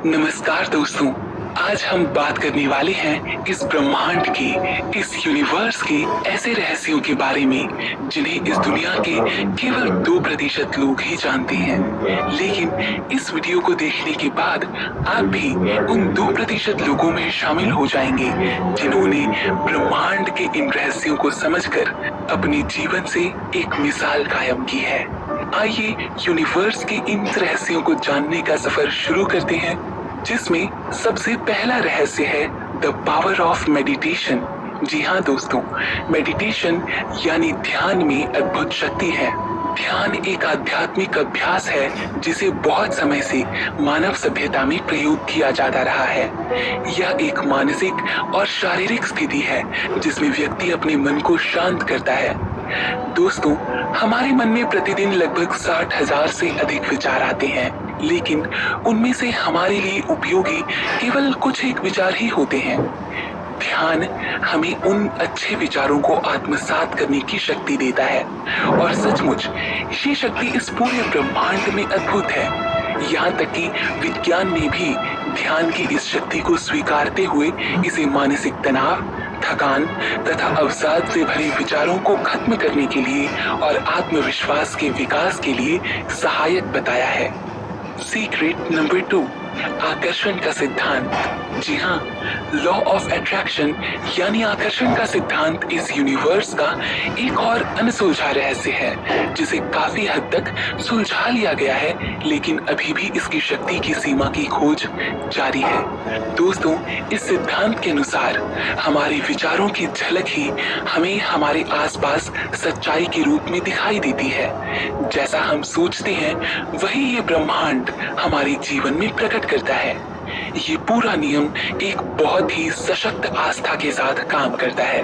नमस्कार दोस्तों, आज हम बात करने वाले हैं इस ब्रह्मांड की, इस यूनिवर्स के ऐसे रहस्यों के बारे में जिन्हें इस दुनिया के केवल 2% लोग ही जानते हैं। लेकिन इस वीडियो को देखने के बाद आप भी उन 2% लोगों में शामिल हो जाएंगे जिन्होंने ब्रह्मांड के इन रहस्यों को समझकर अपने जीवन से एक मिसाल कायम की है। आइए यूनिवर्स के इन रहस्यों को जानने का सफर शुरू करते हैं, जिसमें सबसे पहला रहस्य है द पावर ऑफ मेडिटेशन। जी हाँ दोस्तों, मेडिटेशन यानी ध्यान में अद्भुत शक्ति है। ध्यान एक आध्यात्मिक अभ्यास है जिसे बहुत समय से मानव सभ्यता में प्रयोग किया जाता रहा है। यह एक मानसिक और शारीरिक स्थिति है जिसमें व्यक्ति अपने मन को शांत करता है। दोस्तों, हमारे मन में प्रतिदिन लगभग 60,000 से अधिक विचार आते हैं, लेकिन उनमें से हमारे लिए उपयोगी केवल कुछ एक विचार ही होते हैं। ध्यान हमें उन अच्छे विचारों को आत्मसात करने की शक्ति देता है और सचमुच ये शक्ति इस पूरे ब्रह्मांड में अद्भुत है। यहाँ तक कि विज्ञान ने भी ध्यान की इस शक्ति को स्वीकारते हुए इसे मानसिक तनाव, थकान तथा अवसाद से भरे विचारों को खत्म करने के लिए और आत्मविश्वास के विकास के लिए सहायक बताया है। सीक्रेट नंबर 2, आकर्षण का सिद्धांत। जी हाँ, लॉ ऑफ अट्रैक्शन यानी आकर्षण का सिद्धांत इस यूनिवर्स का एक और अनसुलझा रहस्य है जिसे काफी हद तक सुलझा लिया गया है, लेकिन अभी भी इसकी शक्ति की सीमा की खोज जारी है। दोस्तों, इस सिद्धांत के अनुसार हमारे विचारों की झलक ही हमें हमारे आसपास सच्चाई के रूप में दिखाई देती है। जैसा हम सोचते हैं वही ये ब्रह्मांड हमारे जीवन में प्रकट करता है। ये पूरा नियम एक बहुत ही सशक्त आस्था के साथ काम करता है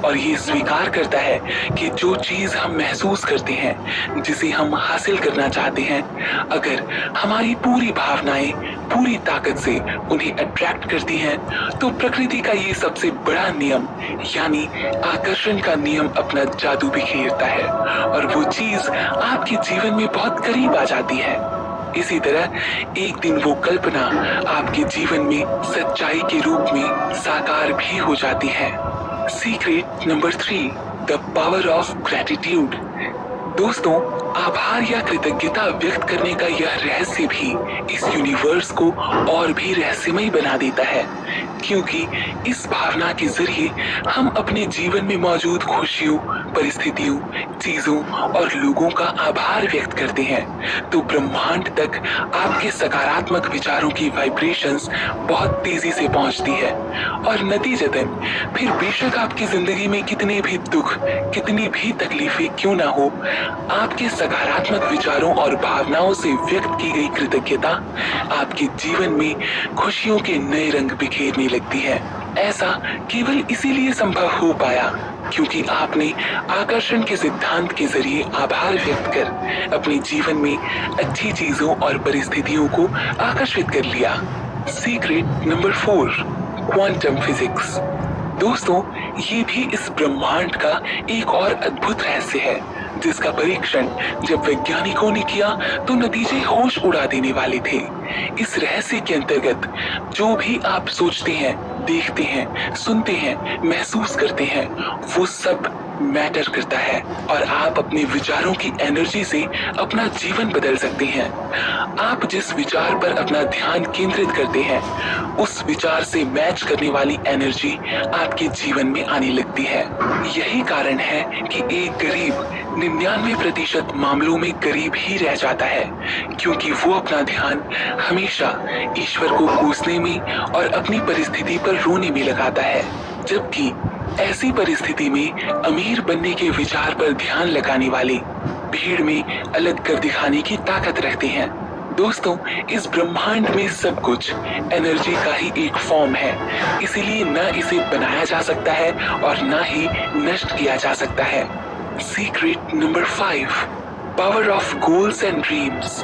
और ये स्वीकार करता है कि जो चीज हम महसूस करते हैं, जिसे हम हासिल करना चाहते हैं, अगर हमारी पूरी भावनाएं पूरी ताकत से उन्हें अट्रैक्ट करती हैं, तो प्रकृति का ये सबसे बड़ा नियम यानी आकर्षण का नियम अपना जादू बिखेरता है और वो चीज आपके जीवन में बहुत करीब आ जाती है। इसी तरह एक दिन वो कल्पना आपके जीवन में सच्चाई के रूप में साकार भी हो जाती है। Secret number 3, the power of gratitude. दोस्तों, आभार या कृतज्ञता व्यक्त करने का यह रहस्य भी इस यूनिवर्स को और भी रहस्यमय बना देता है, क्योंकि इस भावना के जरिए हम अपने जीवन में मौजूद खुशियों, परिस्थितियों, चीजों और लोगों का आभार व्यक्त करते हैं तो ब्रह्मांड तक आपके सकारात्मक विचारों की वाइब्रेशंस बहुत तेजी से पहुंचती है और नतीजतन फिर बेशक आपकी जिंदगी में कितने भी दुख, कितनी भी तकलीफें क्यों ना हो, आपके सकारात्मक विचारों और भावनाओं से व्यक्त की गई कृतज्ञता आपके जीवन में खुशियों के नए रंग बिखेरने लगती है। ऐसा केवल इसीलिए संभव हो पाया क्योंकि आपने आकर्षण के सिद्धांत के जरिए आभार व्यक्त कर अपने जीवन में अच्छी चीजों और परिस्थितियों को आकर्षित कर लिया। Secret number 4, quantum physics. दोस्तों, ये भी इस ब्रह्मांड का एक और अद्भुत रहस्य है जिसका परीक्षण जब वैज्ञानिकों ने किया तो नतीजे होश उड़ा देने वाले थे। इस रहस्य के अंतर्गत जो भी आप सोचते हैं, देखते हैं, सुनते हैं, महसूस करते हैं, वो सब मैटर करता है और आप अपने विचारों की एनर्जी से अपना जीवन बदल सकते हैं। आप जिस विचार पर अपना ध्यान केंद्रित करते हैं, उस विचार से मैच करने वाली एनर्जी आपके जीवन में आने लगती है। यही कारण है कि एक गरीब 99% मामलों में गरीब ही रह जाता है, क्योंकि वो अपना ध्यान हमेशा ईश्वर को कोसने में और अपनी परिस्थिति पर रोने में लगाता है, जबकि ऐसी परिस्थिति में अमीर बनने के विचार पर ध्यान लगाने वाले भीड़ में अलग कर दिखाने की ताकत रखते हैं। दोस्तों, इस ब्रह्मांड में सब कुछ एनर्जी का ही एक फॉर्म है, इसीलिए न इसे बनाया जा सकता है और न ही नष्ट किया जा सकता है। Secret number 5, power of goals and dreams.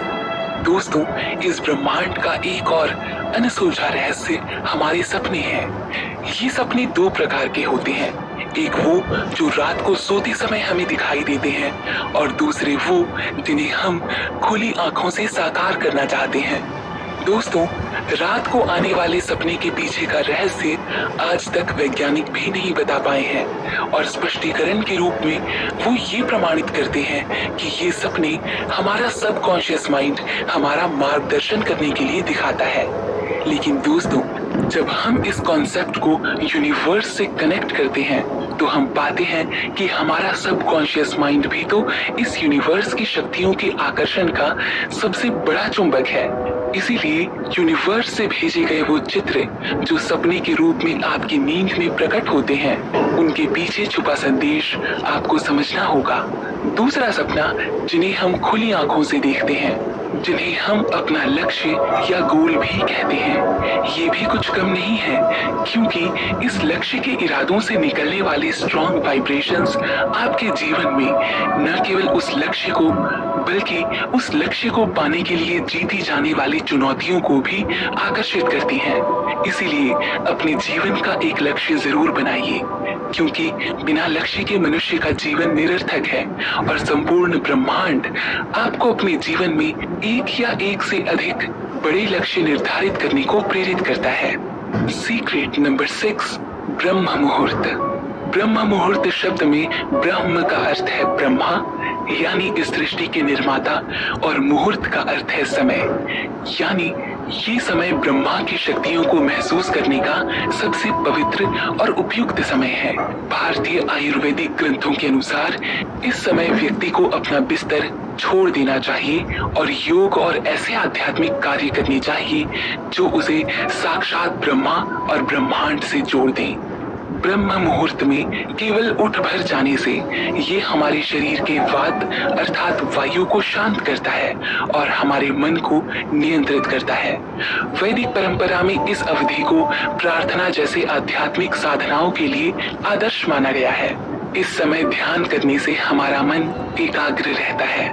दोस्तों, इस ब्रह्मांड का एक और अनसुलझा रहस्य हमारे सपने हैं। ये सपने 2 प्रकार के होते हैं, एक वो जो रात को सोते समय हमें दिखाई देते हैं और दूसरे वो जिन्हें हम खुली आंखों से साकार करना चाहते हैं। दोस्तों, रात को आने वाले सपने के पीछे का रहस्य आज तक वैज्ञानिक भी नहीं बता पाए हैं और स्पष्टीकरण के रूप में वो ये प्रमाणित करते हैं कि ये सपने हमारा सबकॉन्शियस माइंड हमारा मार्गदर्शन करने के लिए दिखाता है। लेकिन दोस्तों, जब हम इस कॉन्सेप्ट को यूनिवर्स से कनेक्ट करते हैं तो हम पाते हैं कि हमारा सबकॉन्शियस माइंड भी तो इस यूनिवर्स की शक्तियों के आकर्षण का सबसे बड़ा चुंबक है। इसीलिए यूनिवर्स से भेजे गए वो चित्र जो सपने के रूप में आपकी नींद में प्रकट होते हैं, उनके पीछे छुपा संदेश आपको समझना होगा। दूसरा सपना, जिन्हें हम खुली आंखों से देखते हैं, जिन्हें हम अपना लक्ष्य या गोल भी कहते हैं, ये भी कुछ कम नहीं है, क्योंकि इस लक्ष्य के इरादों से निकलने वाले स्ट्रॉन्ग वाइब्रेशंस आपके जीवन में न केवल उस लक्ष्य को बल्कि उस लक्ष्य को पाने के लिए जीती जाने वाली चुनौतियों को भी आकर्षित करती हैं। इसीलिए अपने जीवन का एक लक्ष्य जरूर बनाइए, क्योंकि बिना लक्ष्य के मनुष्य का जीवन निरर्थक है और संपूर्ण ब्रह्मांड आपको अपने जीवन में एक या एक से अधिक बड़े लक्ष्य निर्धारित करने को प्रेरित करता है। सीक्रेट नंबर 6, ब्रह्म मुहूर्त। ब्रह्म मुहूर्त शब्द में ब्रह्म का अर्थ है ब्रह्मा, यानी इस सृष्टि के निर्माता, और मुहूर्त का अर्थ है समय, यानी ये समय ब्रह्मा की शक्तियों को महसूस करने का सबसे पवित्र और उपयुक्त समय है। भारतीय आयुर्वेदिक ग्रंथों के अनुसार इस समय व्यक्ति को अपना बिस्तर छोड़ देना चाहिए और योग और ऐसे आध्यात्मिक कार्य करने चाहिए जो उसे साक्षात ब्रह्मा और ब्रह्मांड से जोड़ दें। ब्रह्म मुहूर्त में केवल उठ भर जाने से ये हमारे शरीर के वात अर्थात वायु को शांत करता है और हमारे मन को नियंत्रित करता है। वैदिक परंपरा में इस अवधि को प्रार्थना जैसे आध्यात्मिक साधनाओं के लिए आदर्श माना गया है। इस समय ध्यान करने से हमारा मन एकाग्र रहता है।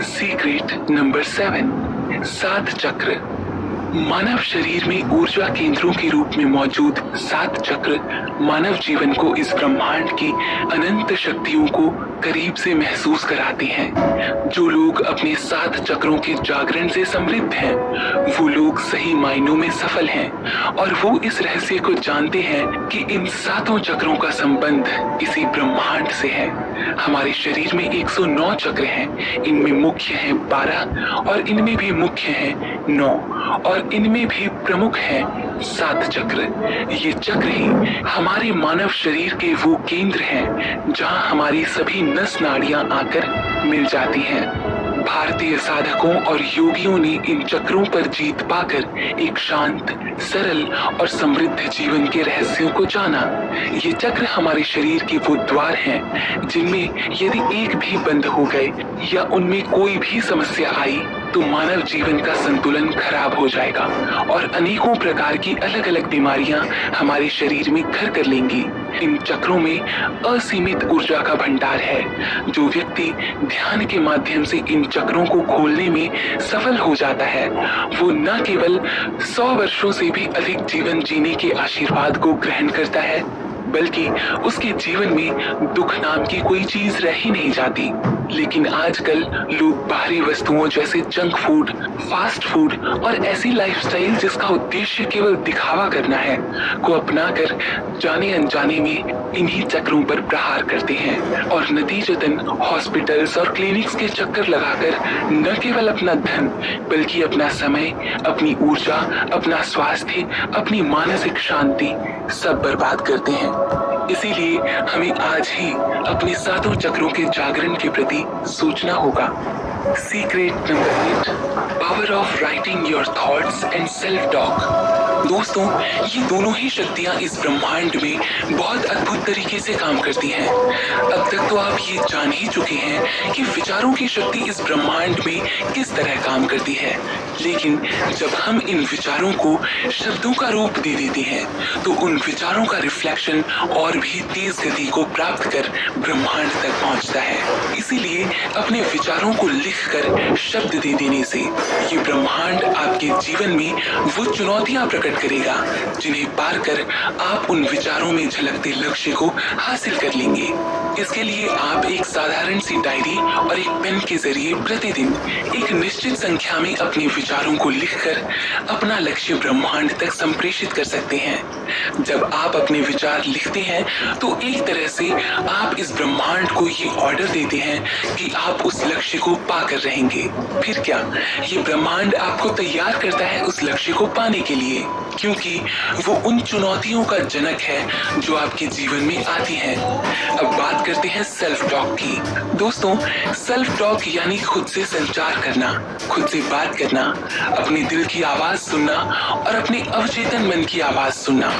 सीक्रेट नंबर 7, 7 चक्र। मानव शरीर में ऊर्जा केंद्रों के रूप में मौजूद 7 चक्र मानव जीवन को इस ब्रह्मांड की अनंत शक्तियों को करीब से महसूस कराते हैं। जो लोग अपने 7 चक्रों के जागरण से समृद्ध हैं, वो लोग सही मायनों में सफल हैं और वो इस रहस्य को जानते हैं कि इन 7 चक्रों का संबंध इसी ब्रह्मांड से है। हमारे शरीर में 109 चक्र हैं, इनमें मुख्य हैं 12 और इनमें भी मुख्य हैं 9 और इनमें भी प्रमुख हैं 7 चक्र। ये चक्र ही हमारे मानव शरीर के वो केंद्र हैं जहां हमारी सभी नस नाड़ियां आकर मिल जाती हैं। भारतीय साधकों और योगियों ने इन चक्रों पर जीत पाकर एक शांत, सरल और समृद्ध जीवन के रहस्यों को जाना। ये चक्र हमारे शरीर के वो द्वार हैं जिनमें यदि एक भी बंद हो गए या उनमें कोई भी समस्या आई तो मानव जीवन का संतुलन खराब हो जाएगा और अनेकों प्रकार की अलग अलग बीमारियां हमारे शरीर में घर कर लेंगी। इन चक्रों में असीमित ऊर्जा का भंडार है। जो व्यक्ति ध्यान के माध्यम से इन चक्रों को खोलने में सफल हो जाता है, वो न केवल 100 वर्षों से भी अधिक जीवन जीने के आशीर्वाद को ग्रहण करता है, बल्कि उसके जीवन में दुख नाम की कोई चीज रह ही नहीं जाती। लेकिन आजकल लोग बाहरी वस्तुओं जैसे जंक फूड, फास्ट फूड और ऐसी लाइफस्टाइल जिसका उद्देश्य केवल दिखावा करना है को अपनाकर जाने अनजाने में इन्हीं चक्रों पर प्रहार करते हैं और नतीजतन हॉस्पिटल्स और क्लिनिक्स के चक्कर लगाकर न केवल अपना धन बल्कि अपना समय, अपनी ऊर्जा, अपना स्वास्थ्य, अपनी मानसिक शांति सब बर्बाद करते हैं। इसीलिए हमें आज ही अपने 7 चक्रों के जागरण के प्रति सोचना होगा। Secret number 8, power of writing your thoughts and self talk. दोस्तों, ये दोनों ही शक्तियां इस ब्रह्मांड में बहुत अद्भुत तरीके से काम करती हैं। अब तक तो आप ये जान ही चुके हैं कि विचारों की शक्ति इस ब्रह्मांड में किस तरह काम करती है, लेकिन जब हम इन विचारों को शब्दों का रूप दे देते हैं तो उन विचारों का रिफ्लेक्शन और भी तेज गति को प्राप्त कर ब्रह्मांड तक पहुंचता है। इसीलिए अपने विचारों को लिखकर शब्द दे देने से ये ब्रह्मांड आपके जीवन में वो चुनौतियां प्रकट करेगा जिन्हें पार कर आप उन विचारों में झलकते लक्ष्य को हासिल कर लेंगे। इसके लिए आप एक साधारण सी डायरी और एक पेन के जरिए प्रतिदिन एक निश्चित संख्या में अपने विचारों को लिखकर अपना लक्ष्य ब्रह्मांड तक संप्रेषित कर सकते हैं। जब आप अपने विचार लिखते हैं तो एक तरह से आप इस ब्रह्मांड को ये ऑर्डर देते हैं कि आप उस लक्ष्य को पाकर रहेंगे। फिर क्या, ये ब्रह्मांड आपको तैयार करता है उस लक्ष्य को पाने के लिए, क्योंकि वो उन चुनौतियों का जनक है जो आपके जीवन में आती हैं। अब बात करते हैं सेल्फ टॉक की। दोस्तों, सेल्फ टॉक यानी खुद से संचार करना, खुद से बात करना, अपने दिल की आवाज सुनना और अपने अवचेतन मन की आवाज सुनना,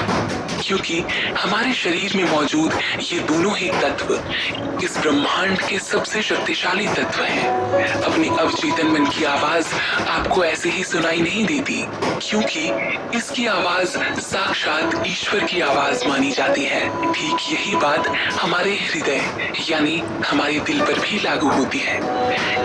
क्योंकि हमारे शरीर में मौजूद ये दोनों ही तत्व इस ब्रह्मांड के सबसे शक्तिशाली तत्व हैं। अपने अवचेतन मन की आवाज आपको ऐसे ही सुनाई नहीं देती, क्योंकि इसकी आवाज साक्षात ईश्वर की आवाज मानी जाती है। ठीक यही बात हमारे हृदय यानी हमारे दिल पर भी लागू होती है।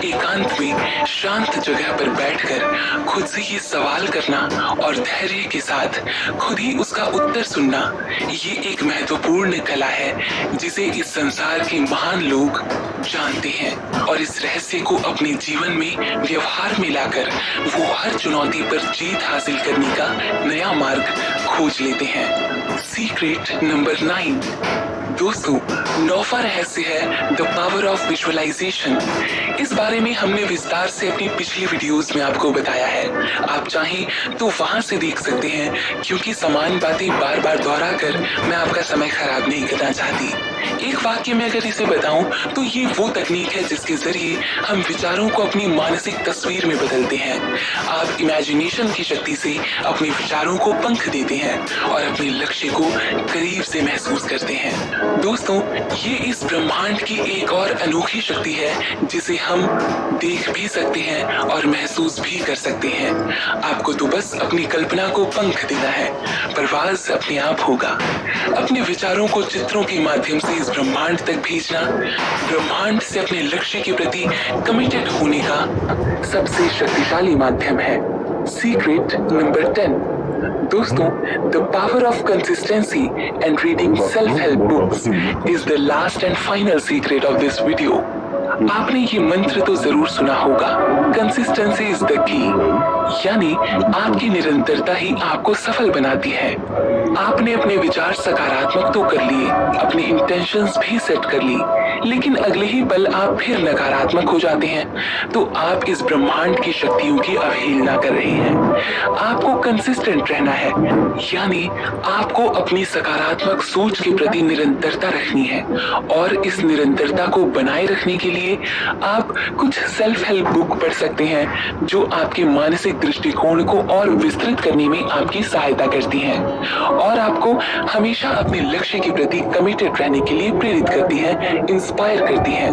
एकांत में शांत जगह पर बैठकर खुद से ये सवाल करना और धैर्य के साथ खुद ही उसका उत्तर सुनना, ये एक महत्वपूर्ण कला है जिसे इस संसार के महान लोग जानते हैं और इस रहस्य को अपने जीवन में व्यवहार में लाकर वो हर चुनौती पर जीत हासिल करने का नया मार्ग खोज लेते हैं। Secret number 9। दोस्तों, 9वां रहस्य है द पावर ऑफ विजुअलाइजेशन। इस बारे में हमने विस्तार से अपनी पिछली वीडियोस में आपको बताया है। आप चाहें तो वहां से देख सकते हैं, क्योंकि समान बातें बार बार दोहरा कर मैं आपका समय खराब नहीं करना चाहती। एक वाक्य में अगर इसे बताऊं तो ये वो तकनीक है जिसके जरिए हम विचारों को अपनी मानसिक तस्वीर में बदलते हैं। आप इमेजिनेशन की शक्ति से अपने विचारों को पंख देते हैं और अपने लक्ष्य को करीब से महसूस करते हैं। दोस्तों, ये इस ब्रह्मांड की एक और अनोखी शक्ति है जिसे हम देख भी सकते हैं और महसूस भी कर सकते हैं। आपको तो बस अपनी कल्पना को पंख देना है, परवाज अपने आप होगा। अपने विचारों को चित्रों के माध्यम से इस ब्रह्मांड तक भेजना ब्रह्मांड से अपने लक्ष्य के प्रति कमिटेड होने का सबसे शक्तिशाली माध्यम है। Secret number 10। दोस्तों, the power of consistency and reading self help books is the last and final secret of this video. आपने ये मंत्र तो जरूर सुना होगा, कंसिस्टेंसी इज द की, यानी आपकी निरंतरता ही आपको सफल बनाती है। आपने अपने विचार सकारात्मक तो कर लिए, अपनी इंटेंशंस भी सेट कर ली, लेकिन अगले ही पल आप फिर नकारात्मक हो जाते हैं, तो आप इस ब्रह्मांड की शक्तियों की अवहेलना कर रहे हैं। आपको कंसिस्टेंट रहना है, यानी आपको अपनी सकारात्मक सोच के प्रति निरंतरता रखनी है, और इस निरंतरता को बनाए रखने के लिए आप कुछ सेल्फ हेल्प बुक पढ़ सकते हैं जो आपके मानसिक दृष्टिकोण को और विस्तृत करने में आपकी सहायता करती हैं और आपको हमेशा अपने लक्ष्य के प्रति कमिटेड रहने के लिए प्रेरित करती हैं, इंस्पायर करती हैं।